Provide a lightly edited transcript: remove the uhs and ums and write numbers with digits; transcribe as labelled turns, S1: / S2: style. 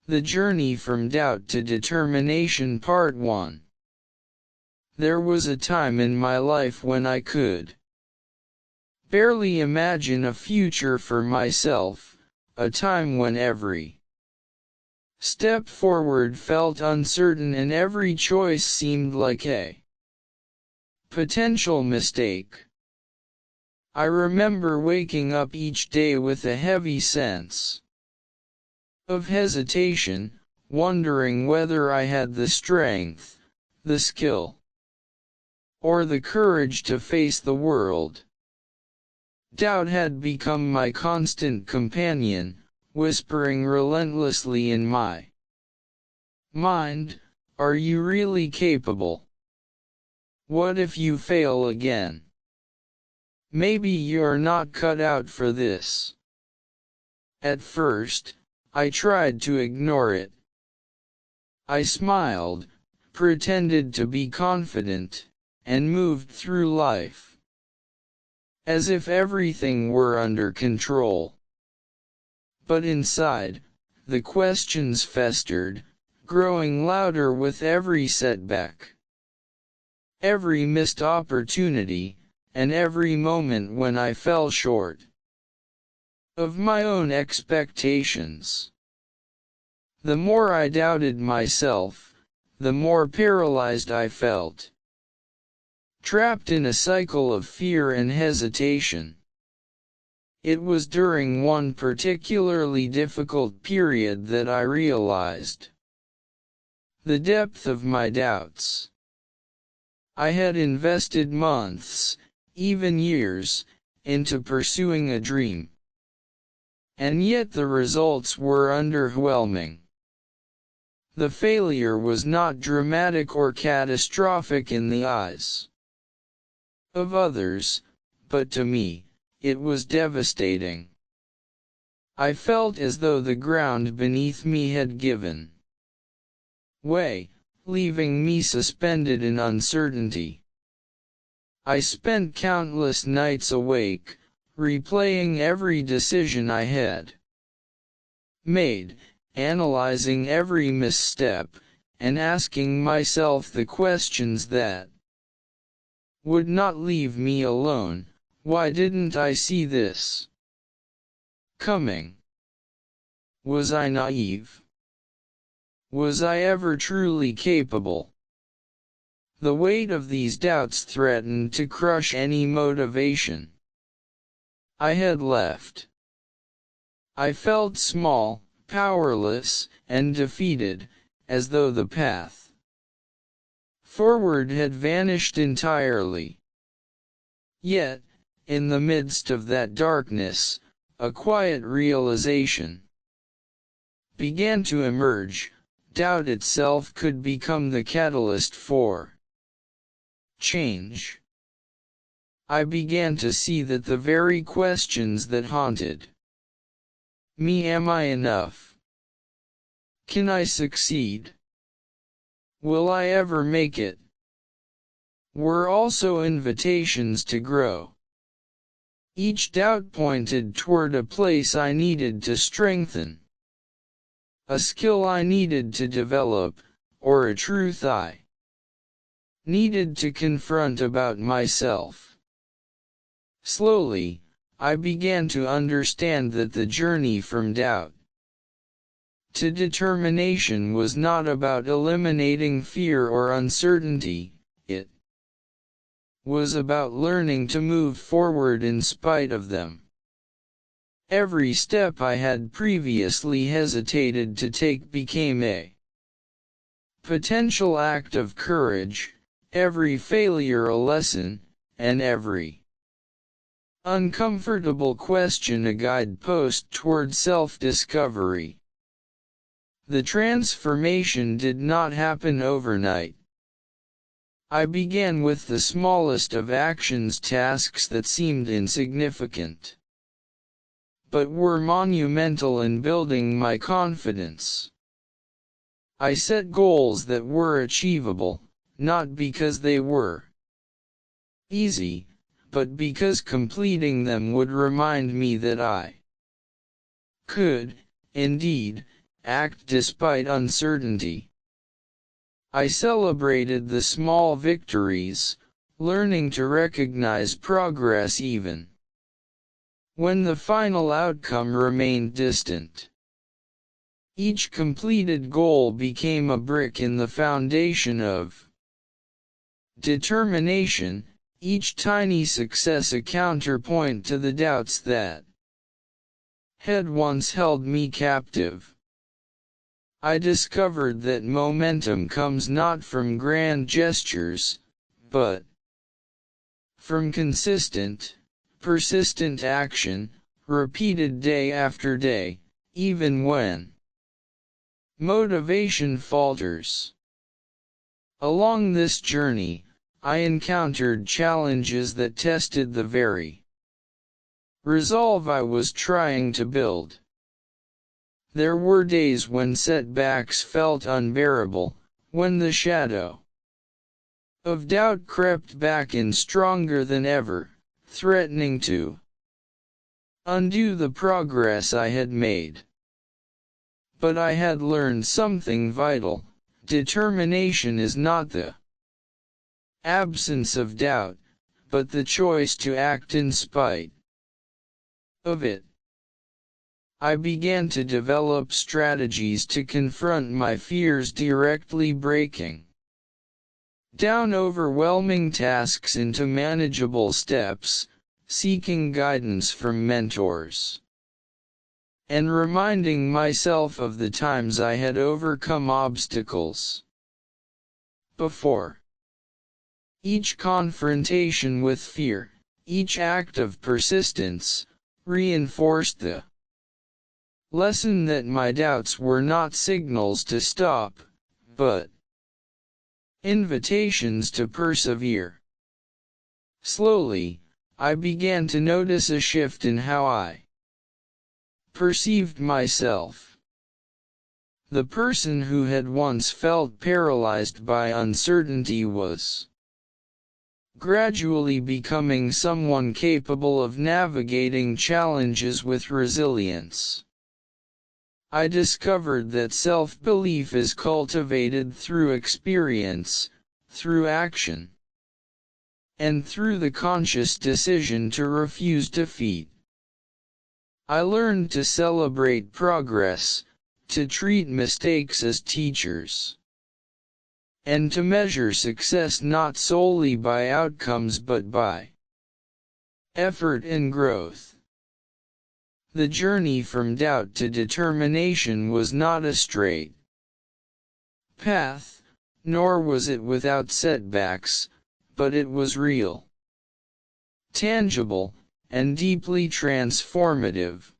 S1: The Journey from Doubt to Determination Part 1. There was a time in my life when I could barely imagine a future for myself, a time when every step forward felt uncertain and every choice seemed like a potential mistake. I remember waking up each day with a heavy sense of hesitation, wondering whether I had the strength, the skill, or the courage to face the world. Doubt had become my constant companion, whispering relentlessly in my mind, "Are you really capable? What if you fail again? Maybe you're not cut out for this." At first, I tried to ignore it. I smiled, pretended to be confident, and moved through life as if everything were under control. But inside, the questions festered, growing louder with every setback, every missed opportunity, and every moment when I fell short of my own expectations. The more I doubted myself, the more paralyzed I felt, trapped in a cycle of fear and hesitation. It was during one particularly difficult period that I realized the depth of my doubts. I had invested months, even years, into pursuing a dream, and yet the results were underwhelming. The failure was not dramatic or catastrophic in the eyes of others, but to me, it was devastating. I felt as though the ground beneath me had given way, leaving me suspended in uncertainty. I spent countless nights awake, replaying every decision I had made, analyzing every misstep, and asking myself the questions that would not leave me alone. Why didn't I see this coming? Was I naive? Was I ever truly capable? The weight of these doubts threatened to crush any motivation I had left. I felt small, powerless, and defeated, as though the path forward had vanished entirely. Yet, in the midst of that darkness, a quiet realization began to emerge. Doubt itself could become the catalyst for change. I began to see that the very questions that haunted me, am I enough? Can I succeed? Will I ever make it? Were also invitations to grow. Each doubt pointed toward a place I needed to strengthen, a skill I needed to develop, or a truth I needed to confront about myself. Slowly, I began to understand that the journey from doubt to determination was not about eliminating fear or uncertainty, it was about learning to move forward in spite of them. Every step I had previously hesitated to take became a potential act of courage, every failure a lesson, and every uncomfortable question a guidepost toward self-discovery. The transformation did not happen overnight. I began with the smallest of actions, tasks that seemed insignificant, but were monumental in building my confidence. I set goals that were achievable, not because they were easy, but because completing them would remind me that I could, indeed, act despite uncertainty. I celebrated the small victories, learning to recognize progress even when the final outcome remained distant. Each completed goal became a brick in the foundation of determination, each tiny success a counterpoint to the doubts that had once held me captive. I discovered that momentum comes not from grand gestures, but from consistent, persistent action, repeated day after day, even when motivation falters. Along this journey, I encountered challenges that tested the very resolve I was trying to build. There were days when setbacks felt unbearable, when the shadow of doubt crept back in stronger than ever, threatening to undo the progress I had made. But I had learned something vital: determination is not the absence of doubt, but the choice to act in spite of it. I began to develop strategies to confront my fears directly, breaking down overwhelming tasks into manageable steps, seeking guidance from mentors, and reminding myself of the times I had overcome obstacles before. Each confrontation with fear, each act of persistence, reinforced the lesson that my doubts were not signals to stop, but invitations to persevere. Slowly, I began to notice a shift in how I perceived myself. The person who had once felt paralyzed by uncertainty was gradually becoming someone capable of navigating challenges with resilience. I discovered that self-belief is cultivated through experience, through action, and through the conscious decision to refuse defeat. I learned to celebrate progress, to treat mistakes as teachers, and to measure success not solely by outcomes but by effort and growth. The journey from doubt to determination was not a straight path, nor was it without setbacks, but it was real, tangible, and deeply transformative.